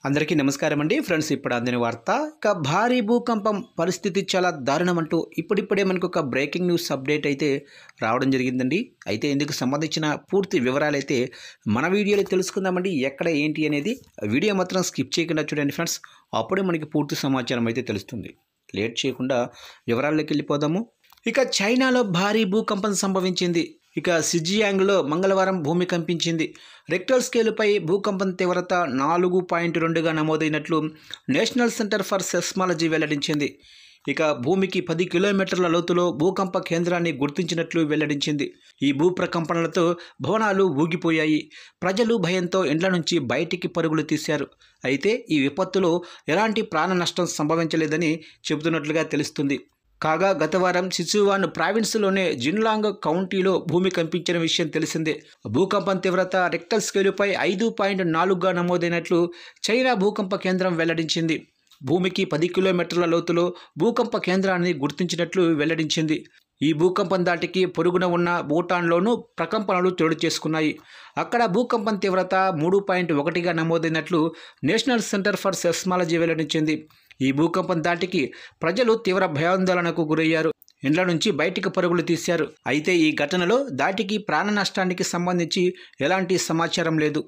అందరికీ నమస్కారం అండి ఫ్రెండ్స్. ఇప్పుడు అందిన వార్త, ఇక భారీ భూకంపం పరిస్థితి చాలా దారుణం అంటూ ఇప్పుడిప్పుడే మనకు ఒక బ్రేకింగ్ న్యూస్ అప్డేట్ అయితే రావడం జరిగిందండి. అయితే ఇందుకు సంబంధించిన పూర్తి వివరాలు అయితే మన వీడియోలో తెలుసుకుందామండి. ఎక్కడ ఏంటి అనేది వీడియో మాత్రం స్కిప్ చేయకుండా చూడండి ఫ్రెండ్స్. అప్పుడే మనకి పూర్తి సమాచారం అయితే తెలుస్తుంది. లేట్ చేయకుండా వివరాల్లోకి వెళ్ళిపోదాము. ఇక చైనాలో భారీ భూకంపం సంభవించింది. ఇక సిజియాంగ్లో మంగళవారం భూమి కంపించింది. రెక్టర్ స్కేలుపై భూకంపం తీవ్రత 4.2గా నమోదైనట్లు నేషనల్ సెంటర్ ఫర్ సెస్మాలజీ వెల్లడించింది. ఇక భూమికి 10 కిలోమీటర్ల లోతులో భూకంప కేంద్రాన్ని గుర్తించినట్లు వెల్లడించింది. ఈ భూప్రకంపనలతో భవనాలు ఊగిపోయాయి. ప్రజలు భయంతో ఇండ్ల నుంచి బయటికి పరుగులు తీశారు. అయితే ఈ విపత్తులో ఎలాంటి ప్రాణ నష్టం సంభవించలేదని చెబుతున్నట్లుగా తెలుస్తుంది. కాగా గత వారం సిచువాన్ ప్రావిన్స్లోని జిన్లాంగ్ కౌంటీలో భూమి కంపించిన విషయం తెలిసిందే. భూకంపం తీవ్రత రెక్టర్ స్కేలుపై 5.4గా నమోదైనట్లు చైనా భూకంప కేంద్రం వెల్లడించింది. భూమికి 10 కిలోమీటర్ల లోతులో భూకంప కేంద్రాన్ని గుర్తించినట్లు వెల్లడించింది. ఈ భూకంపం దాటికి పొరుగున ఉన్న భూటాన్లోనూ ప్రకంపనలు చోటు చేసుకున్నాయి. అక్కడ భూకంపం తీవ్రత 3.1గా నమోదైనట్లు నేషనల్ సెంటర్ ఫర్ సెస్మాలజీ వెల్లడించింది. ఈ భూకంపం దాటికి ప్రజలు తీవ్ర భయాందోళనకు గురయ్యారు. ఇండ్ల నుంచి బయటికి పరుగులు తీశారు. అయితే ఈ ఘటనలో దాటికి ప్రాణ నష్టానికి సంబంధించి ఎలాంటి సమాచారం లేదు.